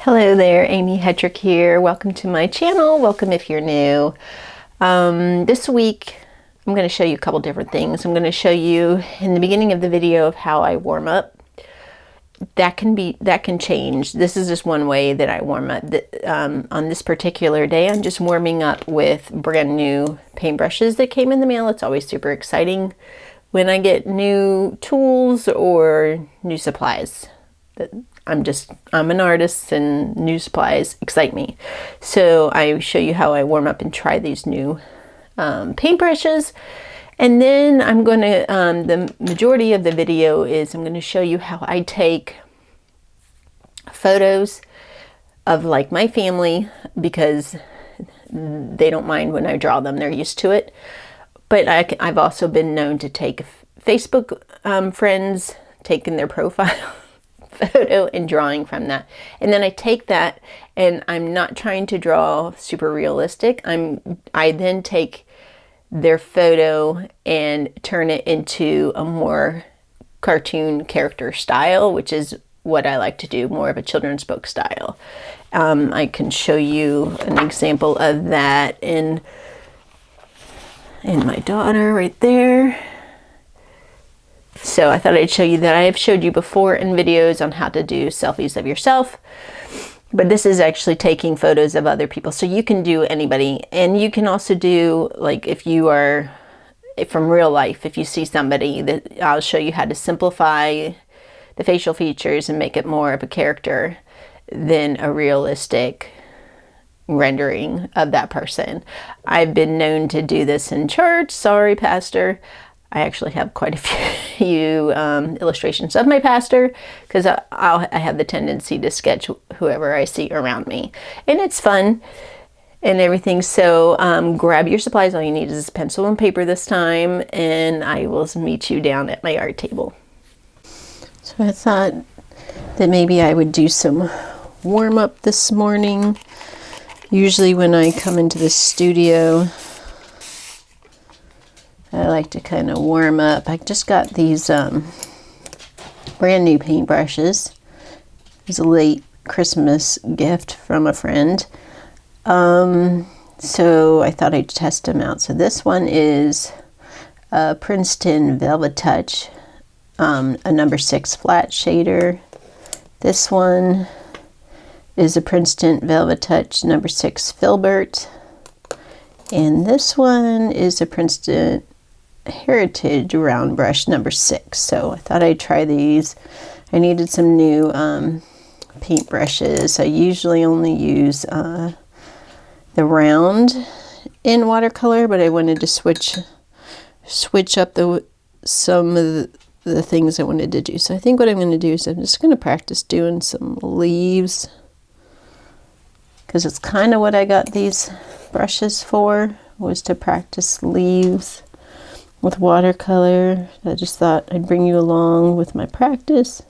Hello there, Amy Hedrick here. Welcome to my channel. Welcome if you're new. This week I'm going to show you a couple different things. I'm going to show you in the beginning of the video of how I warm up. That can change. This is just one way that I warm up. On this particular day, I'm just warming up with brand new paintbrushes that came in the mail. It's always super exciting when I get new tools or new supplies. I'm an artist and new supplies excite me. So I show you how I warm up and try these new paintbrushes. And then I'm going to, the majority of the video is I'm going to show you how I take photos of like my family, because they don't mind when I draw them. They're used to it. But I've also been known to take Facebook friends, taking their profile photo and drawing from that. And then I take that, and I'm not trying to draw super realistic. I then take their photo and turn it into a more cartoon character style, which is what I like to do, more of a children's book style. I can show you an example of that in my daughter right there. So I thought I'd show you that. I have showed you before in videos on how to do selfies of yourself, but this is actually taking photos of other people. So you can do anybody, and you can also do, like, if you are from real life, if you see somebody, that I'll show you how to simplify the facial features and make it more of a character than a realistic rendering of that person. I've been known to do this in church. Sorry, pastor. I actually have quite a few illustrations of my pastor, because I have the tendency to sketch whoever I see around me. And it's fun and everything. So grab your supplies. All you need is pencil and paper this time, and I will meet you down at my art table. So I thought that maybe I would do some warm up this morning. Usually when I come into the studio, I like to kind of warm up. I just got these brand new paintbrushes. It was a late Christmas gift from a friend. So I thought I'd test them out. So this one is a Princeton Velvet Touch, a number 6 flat shader. This one is a Princeton Velvet Touch number 6 filbert. And this one is a Princeton Heritage round brush number 6. So I thought I'd try these. I needed some new paint brushes. I usually only use the round in watercolor, but I wanted to switch up some of the things I wanted to do. So I think what I'm going to do is I'm just going to practice doing some leaves, because it's kind of what I got these brushes for, was to practice leaves with watercolor. I just thought I'd bring you along with my practice.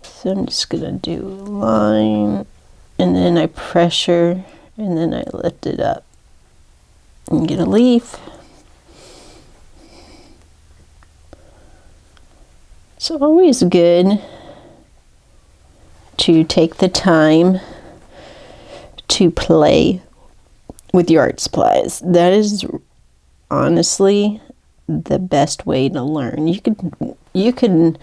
So I'm just gonna do a line, and then I pressure, and then I lift it up and get a leaf. It's always good to take the time to play with your art supplies. That is honestly the best way to learn. You can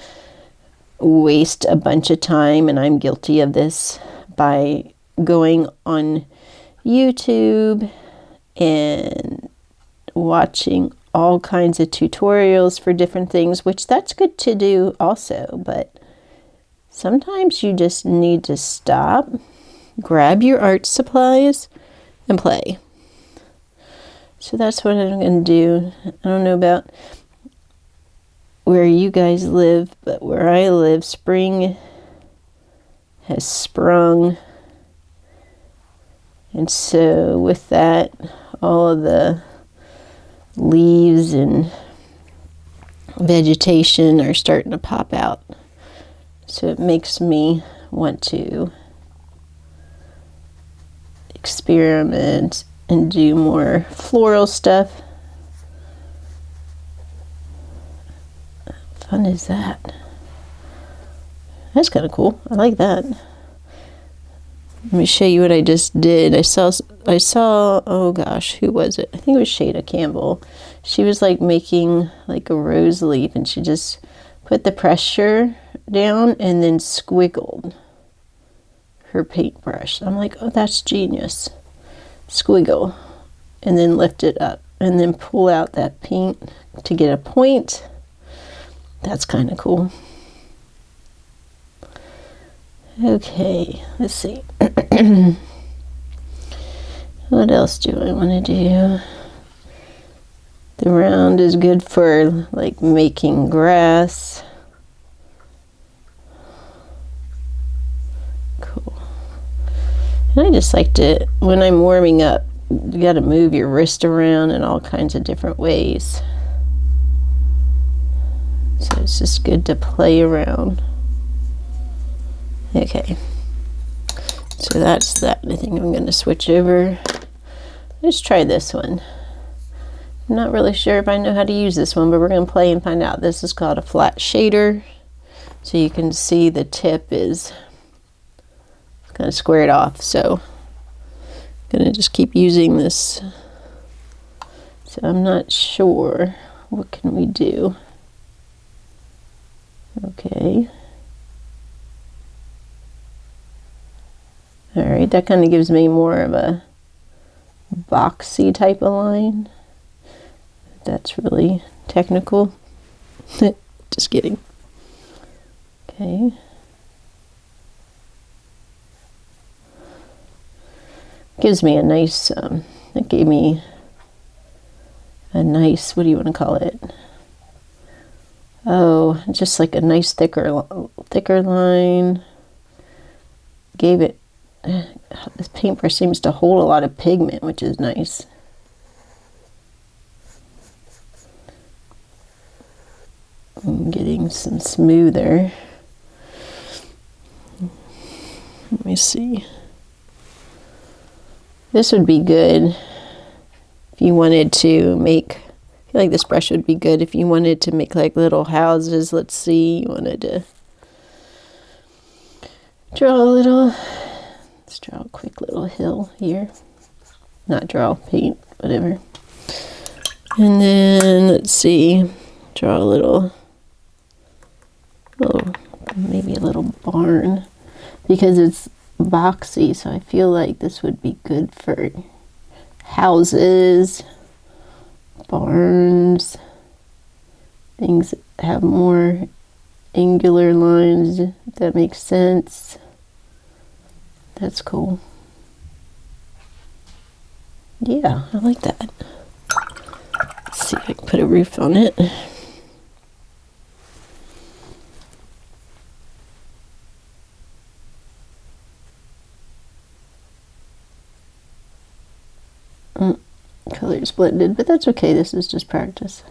waste a bunch of time, and I'm guilty of this, by going on YouTube and watching all kinds of tutorials for different things, which that's good to do also, but sometimes you just need to stop, grab your art supplies, and play. So that's what I'm going to do. I don't know about where you guys live, but where I live, spring has sprung. And so with that, all of the leaves and vegetation are starting to pop out. So it makes me want to experiment and do more floral stuff. How fun is that? That's kind of cool. I like that. Let me show you what I just did. I saw, oh gosh, who was it? I think it was Shada Campbell. She was like making like a rose leaf, and she just put the pressure down and then squiggled her paintbrush. I'm like, oh, that's genius. Squiggle, and then lift it up, and then pull out that paint to get a point. That's kind of cool. Okay, let's see. What else do I want to do? The round is good for like making grass. Cool. And I just like to, when I'm warming up, you got to move your wrist around in all kinds of different ways. So it's just good to play around. Okay, so that's that. I think I'm going to switch over. Let's try this one. I'm not really sure if I know how to use this one, but we're going to play and find out. This is called a flat shader. So you can see the tip is kind of squared off. So I'm going to just keep using this. So I'm not sure. What can we do? Okay. All right, that kind of gives me more of a boxy type of line. That's really technical. Just kidding. Okay. Gives me a nice, it gave me a nice, what do you want to call it? Oh, just like a nice thicker line. Gave it, this paintbrush seems to hold a lot of pigment, which is nice. I'm getting some smoother. Let me see. This would be good if you wanted to make, I feel like this brush would be good if you wanted to make like little houses. Let's see, you wanted to draw a little, let's draw a quick little hill here. Not draw, paint, whatever. And then let's see, draw a little, maybe a little barn, because it's boxy, so I feel like this would be good for houses, barns, things that have more angular lines, if that makes sense. That's cool. Yeah, I like that. Let's see if I can put a roof on it. Colors blended, but that's okay. This is just practice.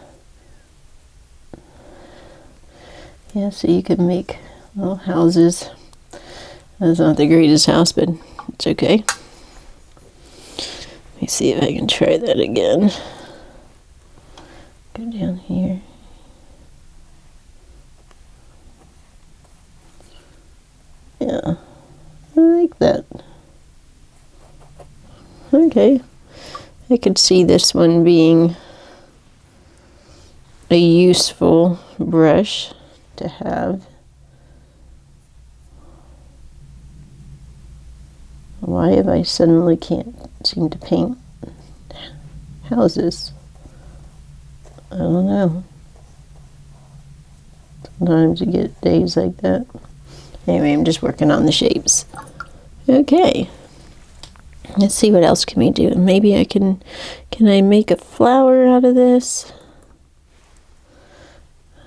Yeah, so you can make little houses. That's not the greatest house, but it's okay. Let me see if I can try that again. Go down here. Yeah, I like that. Okay. I could see this one being a useful brush to have. Why have I suddenly can't seem to paint houses? I don't know. Sometimes you get days like that. Anyway, I'm just working on the shapes. Okay. Let's see what else can we do. Maybe I can I make a flower out of this?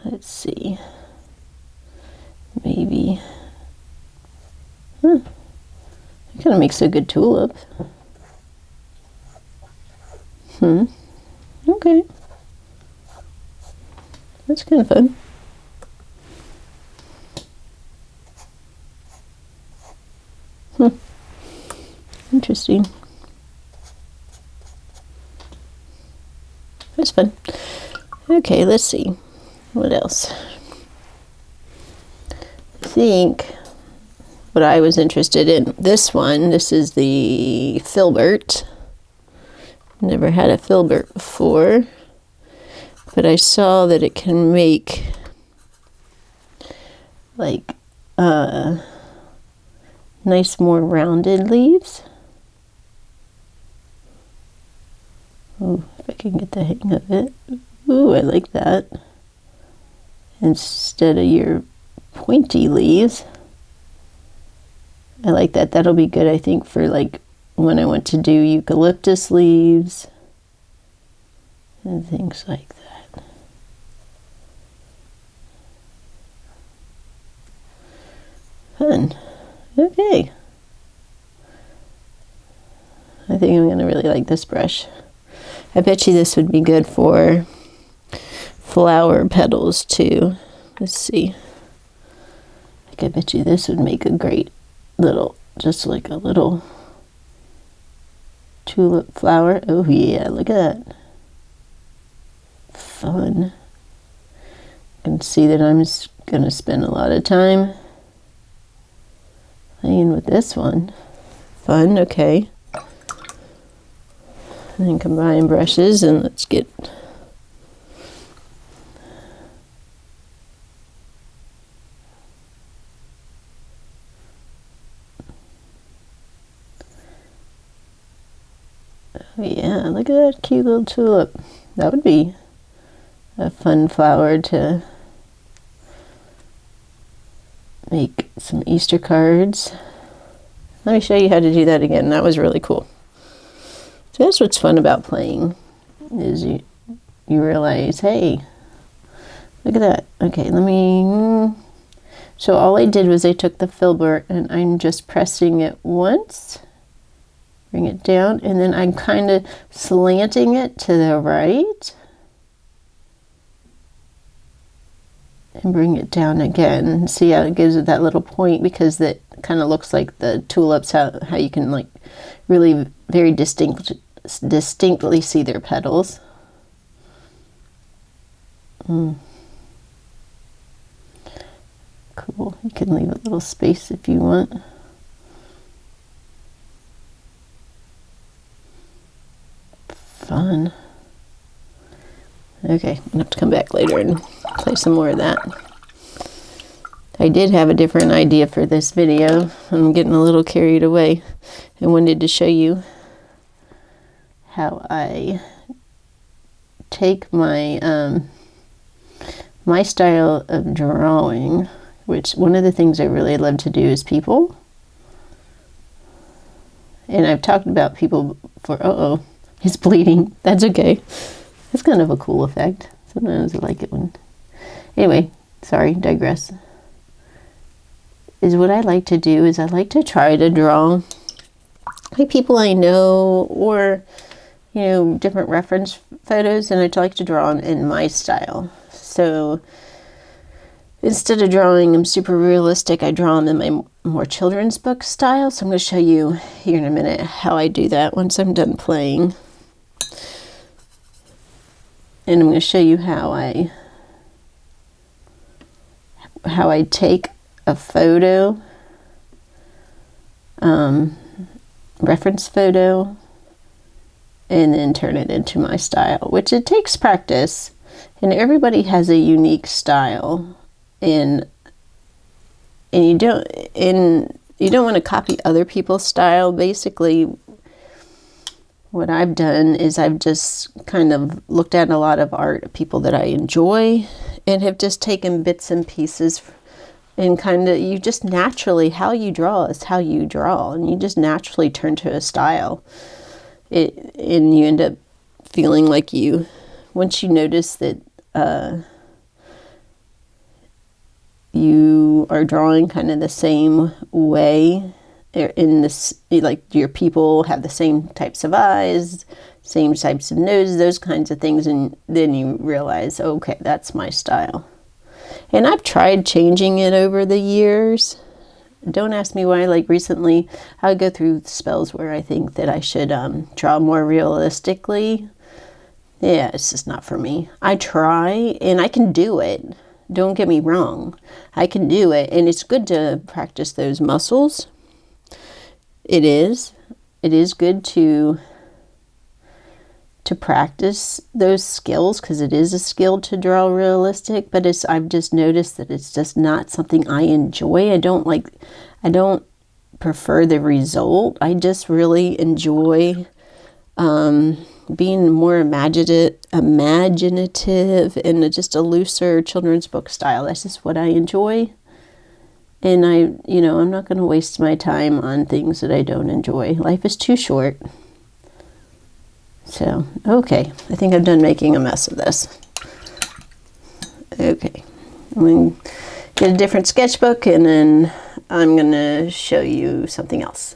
Let's see. Maybe. It kind of makes a good tulip. Okay. That's kind of fun. Interesting. That's fun. Okay, let's see. What else? I think what I was interested in. This one, this is the Filbert. Never had a Filbert before, but I saw that it can make like nice, more rounded leaves. Oh, if I can get the hang of it. Ooh, I like that. Instead of your pointy leaves. I like that. That'll be good, I think, for like when I want to do eucalyptus leaves and things like that. Fun. Okay. I think I'm going to really like this brush. I bet you this would be good for flower petals too. Let's see. I bet you this would make a great little, just like a little tulip flower. Oh yeah, look at that. Fun. You can see that I'm just going to spend a lot of time playing with this one. Fun, okay. And then combine brushes and let's get oh yeah, look at that cute little tulip. That would be a fun flower to make some Easter cards. Let me show you how to do that again. That was really cool. So that's what's fun about playing, is you realize, hey, look at that. Okay, let me, so all I did was I took the Filbert and I'm just pressing it once, bring it down, and then I'm kind of slanting it to the right and bring it down again. See how it gives it that little point, because that kind of looks like the tulips, how you can like really very distinctly see their petals. Cool. You can leave a little space if you want. Fun. Okay, I'm gonna have to come back later and play some more of that. I did have a different idea for this video. I'm getting a little carried away. I wanted to show you how I take my my style of drawing, which one of the things I really love to do is people. And I've talked about people for, uh-oh, it's bleeding. That's okay. It's kind of a cool effect. Sometimes I like it when, anyway, sorry, digress. Is what I like to do is I like to try to draw like people I know, or you know, different reference photos, and I like to draw them in my style. So instead of drawing them super realistic, I draw them in my more children's book style. So I'm going to show you here in a minute how I do that once I'm done playing. And I'm going to show you how I take a photo, reference photo, and then turn it into my style, which it takes practice, and everybody has a unique style, and you don't want to copy other people's style. Basically, what I've done is I've just kind of looked at a lot of art of people that I enjoy and have just taken bits and pieces, and kind of, you just naturally, how you draw is how you draw, and you just naturally turn to a style. And you end up feeling like you, once you notice that you are drawing kind of the same way, in this, like your people have the same types of eyes, same types of noses, those kinds of things, and then you realize, okay, that's my style. And I've tried changing it over the years. Don't ask me why. Like recently, I go through spells where I think that I should draw more realistically. Yeah, it's just not for me. I try, and I can do it. Don't get me wrong. I can do it, and it's good to practice those muscles. It is. It is good to practice those skills, because it is a skill to draw realistic, but I've just noticed that it's just not something I enjoy. I don't prefer the result. I just really enjoy being more imaginative and just a looser children's book style. That's just what I enjoy. And I'm not going to waste my time on things that I don't enjoy. Life is too short. So, okay, I think I'm done making a mess of this. Okay, I'm going to get a different sketchbook, and then I'm going to show you something else.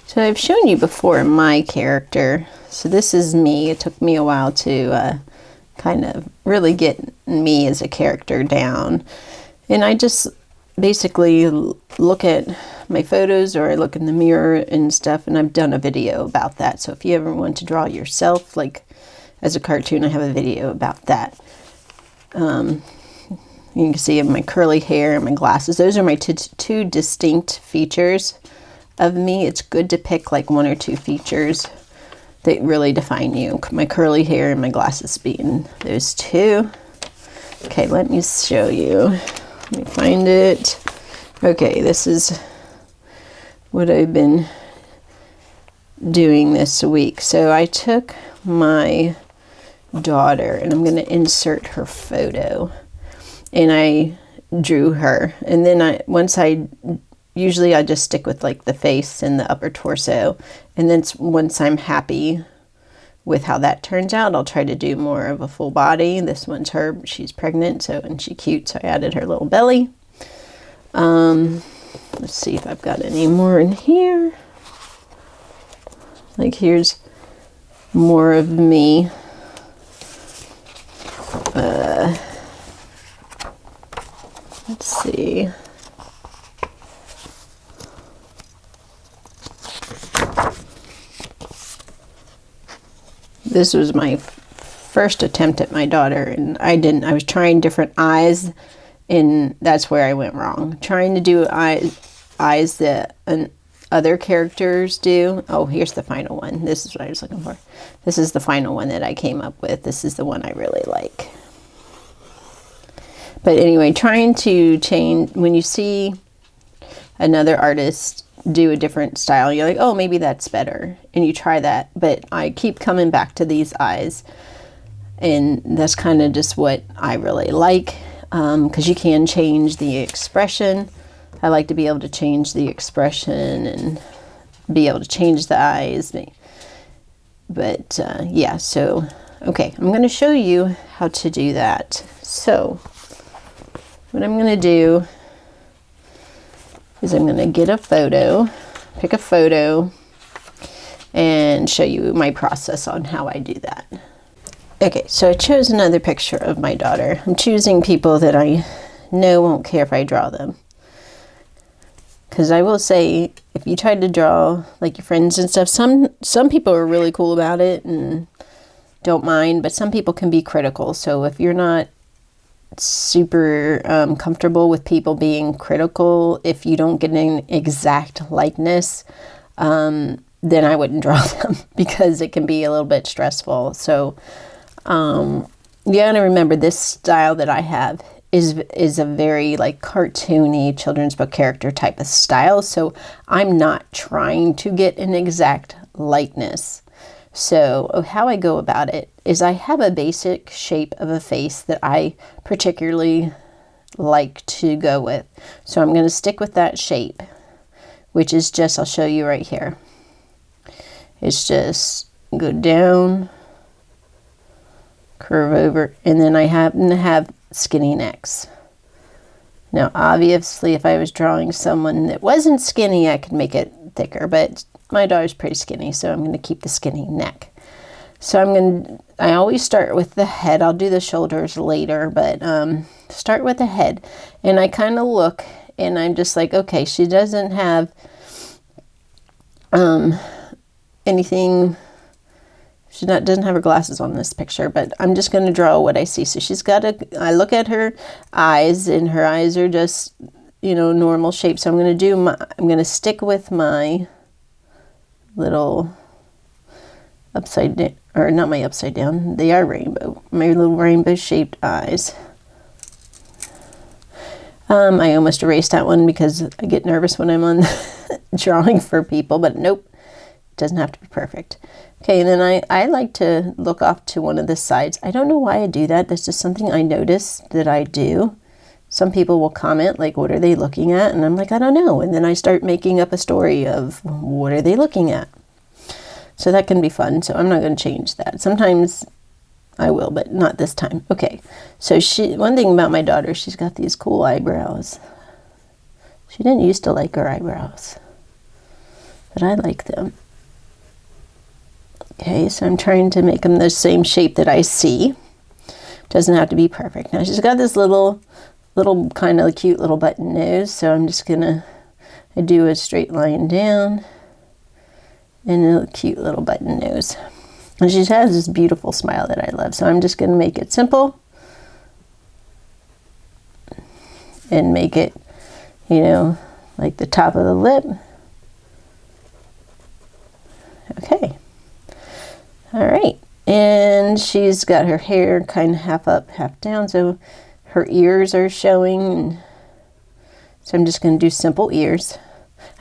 So I've shown you before my character. So this is me. It took me a while to kind of really get me as a character down. And I just basically look at my photos, or I look in the mirror and stuff, and I've done a video about that. So if you ever want to draw yourself, like as a cartoon, I have a video about that. You can see my curly hair and my glasses. Those are my two distinct features of me. It's good to pick like one or two features that really define you. My curly hair and my glasses being those two. Okay, let me show you. Let me find it. Okay, this is what I've been doing this week. So I took my daughter, and I'm going to insert her photo, and I drew her. And then usually I just stick with like the face and the upper torso. And then once I'm happy with how that turns out, I'll try to do more of a full body. This one's her. She's pregnant, and she's cute, so I added her little belly. Let's see if I've got any more in here. Like, here's more of me. Let's see. This was my first attempt at my daughter, and I was trying different eyes, and that's where I went wrong. Trying to do eyes that other characters do. Oh, here's the final one. This is what I was looking for. This is the final one that I came up with. This is the one I really like. But anyway, trying to change, when you see another artist do a different style, you're like, oh, maybe that's better, and you try that. But I keep coming back to these eyes, and that's kind of just what I really like, because you can change the expression. I like to be able to change the expression and be able to change the eyes. But yeah, so okay, I'm going to show you how to do that. So what I'm going to do is I'm going to get a photo, pick a photo, and show you my process on how I do that. Okay, so I chose another picture of my daughter. I'm choosing people that I know won't care if I draw them. Because I will say, if you try to draw like your friends and stuff, some people are really cool about it and don't mind, but some people can be critical. So if you're not super comfortable with people being critical, if you don't get an exact likeness, then I wouldn't draw them, because it can be a little bit stressful. So you gotta remember, this style that I have is a very like cartoony children's book character type of style. So I'm not trying to get an exact likeness. So how I go about it is I have a basic shape of a face that I particularly like to go with. So I'm going to stick with that shape, which is just, I'll show you right here. It's just go down, curve over, and then I happen to have skinny necks. Now obviously if I was drawing someone that wasn't skinny, I could make it thicker, but my daughter's pretty skinny, so I'm going to keep the skinny neck. So I always start with the head. I'll do the shoulders later, but start with the head. And I kind of look, and I'm just like, okay, she doesn't have anything She doesn't have her glasses on this picture, but I'm just going to draw what I see. So she's got I look at her eyes, and her eyes are just, you know, normal shape. So I'm going to stick with my little upside down, or not my upside down, they are rainbow, my little rainbow shaped eyes. I almost erased that one because I get nervous when I'm on drawing for people, but nope, it doesn't have to be perfect. Okay, and then I like to look off to one of the sides. I don't know why I do that. That's just something I notice that I do. Some people will comment, like, what are they looking at? And I'm like, I don't know. And then I start making up a story of what are they looking at? So that can be fun. So I'm not going to change that. Sometimes I will, but not this time. Okay, so one thing about my daughter, she's got these cool eyebrows. She didn't used to like her eyebrows, but I like them. Okay, so I'm trying to make them the same shape that I see. Doesn't have to be perfect. Now she's got this little kind of cute little button nose, so I'm just gonna do a straight line down and a cute little button nose. And she has this beautiful smile that I love, so I'm just gonna make it simple and make it, you know, like the top of the lip. Okay. All right, and she's got her hair kind of half up, half down, so her ears are showing. So I'm just going to do simple ears.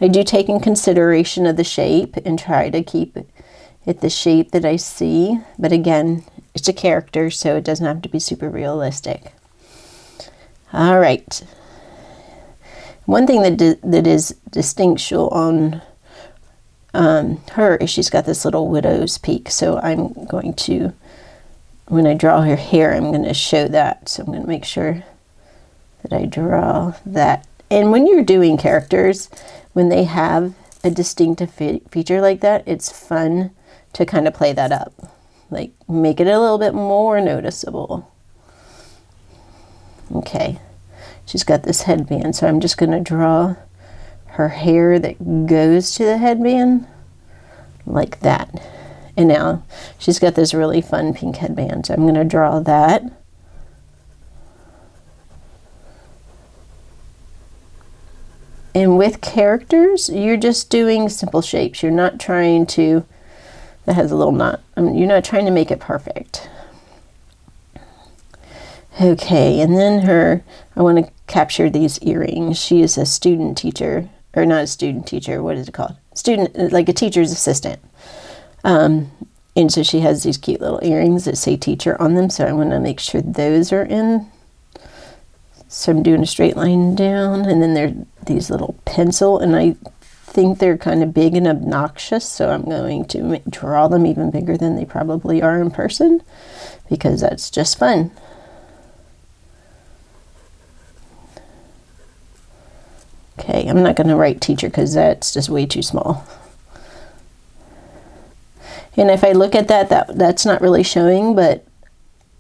I do take in consideration of the shape and try to keep it the shape that I see, but again, it's a character, so it doesn't have to be super realistic. All right. One thing that is distinctual on her is she's got this little widow's peak, so I'm going to, when I draw her hair, I'm going to show that. So I'm going to make sure that I draw that. And when you're doing characters, when they have a distinctive feature like that, it's fun to kind of play that up, like make it a little bit more noticeable. Okay, she's got this headband, so I'm just going to draw her hair that goes to the headband like that. And now she's got this really fun pink headband, so I'm going to draw that. And with characters, you're just doing simple shapes. You're not trying to, that has a little knot, you're not trying to make it perfect. Okay, and then I want to capture these earrings. She is a student teacher, or not a student teacher, what is it called? Student, like a teacher's assistant. And so she has these cute little earrings that say teacher on them, so I want to make sure those are in. So I'm doing a straight line down, and then there are these little pencil, and I think they're kind of big and obnoxious, so I'm going to draw them even bigger than they probably are in person, because that's just fun. Okay, I'm not going to write teacher because that's just way too small. And if I look at that's not really showing, but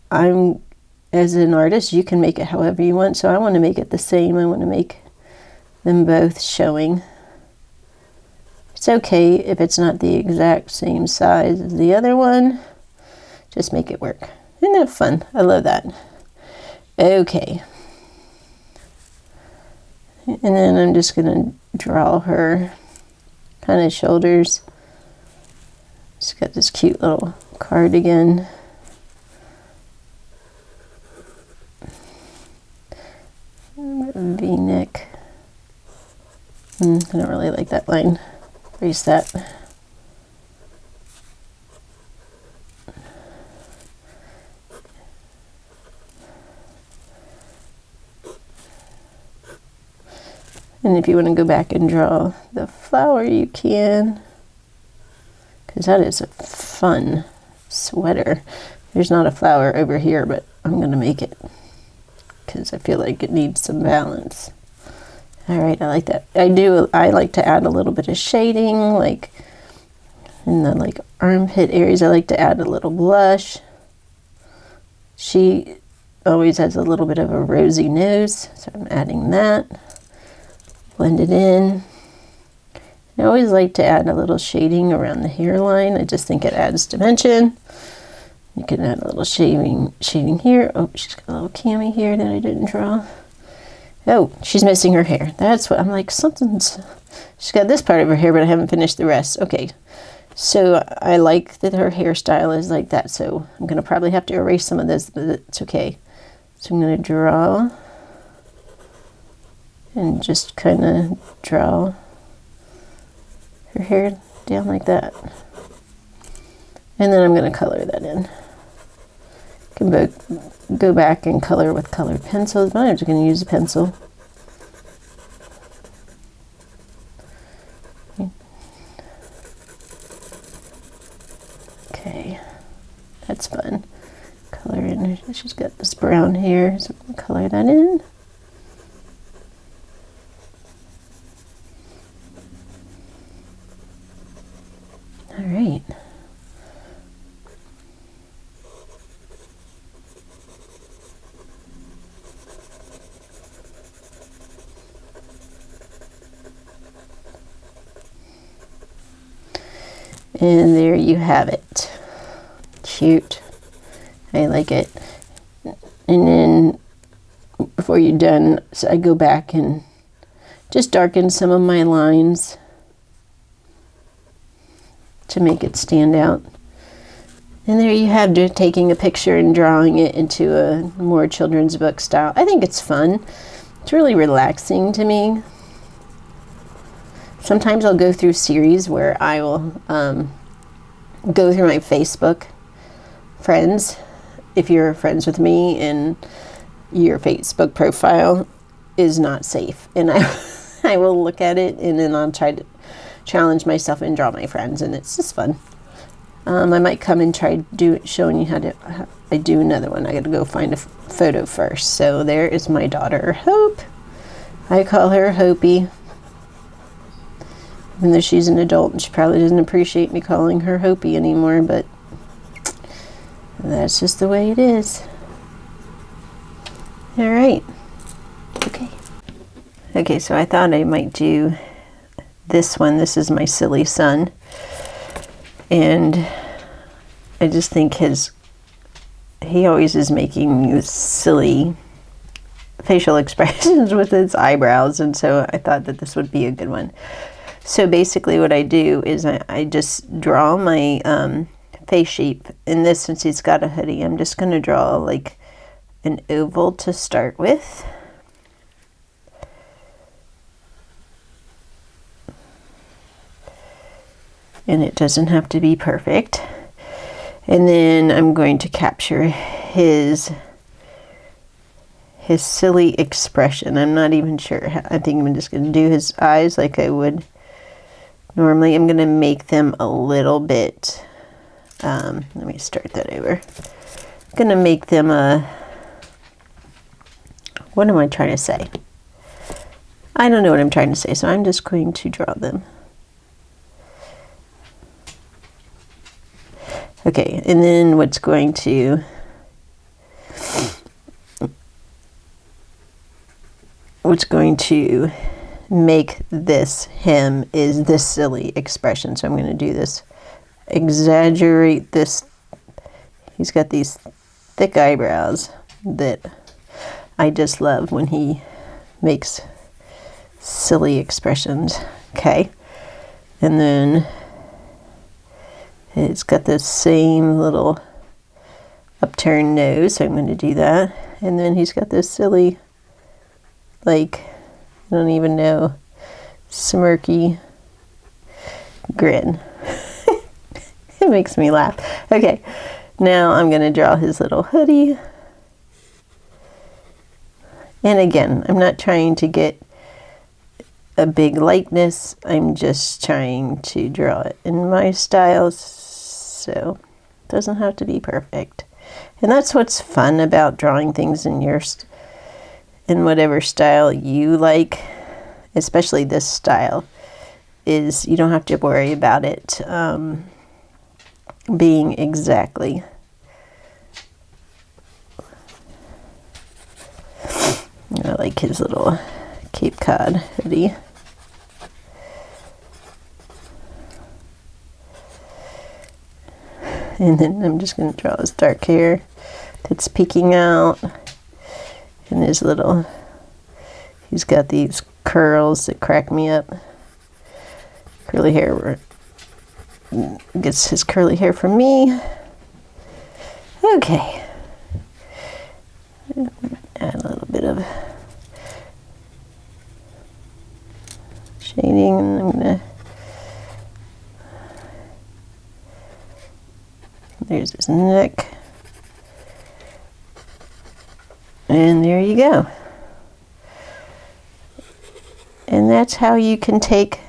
as an artist, you can make it however you want. So I want to make it the same. I want to make them both showing. It's okay if it's not the exact same size as the other one. Just make it work. Isn't that fun? I love that. Okay. And then I'm just going to draw her kind of shoulders. She's got this cute little cardigan. V-neck. I don't really like that line. Erase that. And if you want to go back and draw the flower, you can, because that is a fun sweater. There's not a flower over here, but I'm going to make it because I feel like it needs some balance. All right, I like that. I like to add a little bit of shading, like in the armpit areas. I like to add a little blush. She always has a little bit of a rosy nose, so I'm adding that. Blend it in. I always like to add a little shading around the hairline. I just think it adds dimension. You can add a little shading here. Oh, she's got a little cami here that I didn't draw. Oh, she's missing her hair. That's what I'm like, she's got this part of her hair, but I haven't finished the rest. Okay, so I like that her hairstyle is like that, so I'm going to probably have to erase some of this, but it's okay. So I'm going to draw and just kind of draw her hair down like that. And then I'm going to color that in. You can go back and color with colored pencils, but I'm just going to use a pencil. Okay, that's fun. Color in. She's got this brown hair, so I'm going to color that in. All right. And there you have it. Cute. I like it. And then before you're done, so I go back and just darken some of my lines to make it stand out. And there you have taking a picture and drawing it into a more children's book style. I think it's fun. It's really relaxing to me. Sometimes I'll go through series where I will go through my Facebook friends. If you're friends with me and your Facebook profile is not safe, and I will look at it and then I'll try to challenge myself and draw my friends, and it's just fun. I might come and try showing you how I do another one. I got to go find a photo first. So there is my daughter Hope. I call her Hopi. Even though she's an adult and she probably doesn't appreciate me calling her Hopi anymore, but that's just the way it is. All right. Okay, so I thought I might do this one. This is my silly son. And I just think he always is making these silly facial expressions with his eyebrows, and so I thought that this would be a good one. So basically what I do is I just draw my face shape. In this, since he's got a hoodie, I'm just going to draw like an oval to start with. And it doesn't have to be perfect. And then I'm going to capture his silly expression. I'm not even sure. I think I'm just going to do his eyes like I would normally. I'm going to make them a little bit, let me start that over. I'm going to make them what am I trying to say? I don't know what I'm trying to say, so I'm just going to draw them. Okay, and then what's going to make this him is this silly expression. So I'm going to do this, exaggerate this. He's got these thick eyebrows that I just love when he makes silly expressions. Okay, and then it's got the same little upturned nose, so I'm going to do that. And then he's got this silly, like, I don't even know, smirky grin. It makes me laugh. Okay, now I'm going to draw his little hoodie. And again, I'm not trying to get a big likeness. I'm just trying to draw it in my style, so it doesn't have to be perfect. And that's what's fun about drawing things in whatever style you like, especially this style, is you don't have to worry about it being exactly. I like his little Cape Cod hoodie. And then I'm just going to draw his dark hair that's peeking out. And his little, he's got these curls that crack me up. Curly hair, gets his curly hair from me. Okay. Add a little bit of shading, and I'm gonna, there's his neck. And there you go. And that's how you can take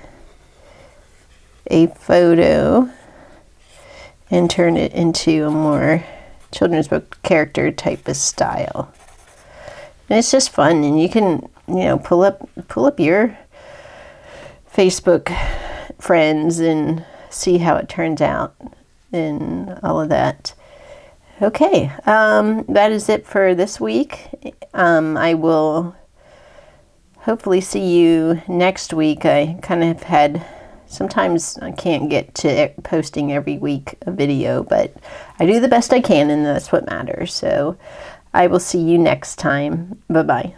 a photo and turn it into a more children's book character type of style. And it's just fun, and you can, you know, pull up your Facebook friends and see how it turns out and all of that. Okay, that is it for this week. I will hopefully see you next week. I kind of had, sometimes I can't get to posting every week a video, but I do the best I can, and that's what matters. So I will see you next time. Bye-bye.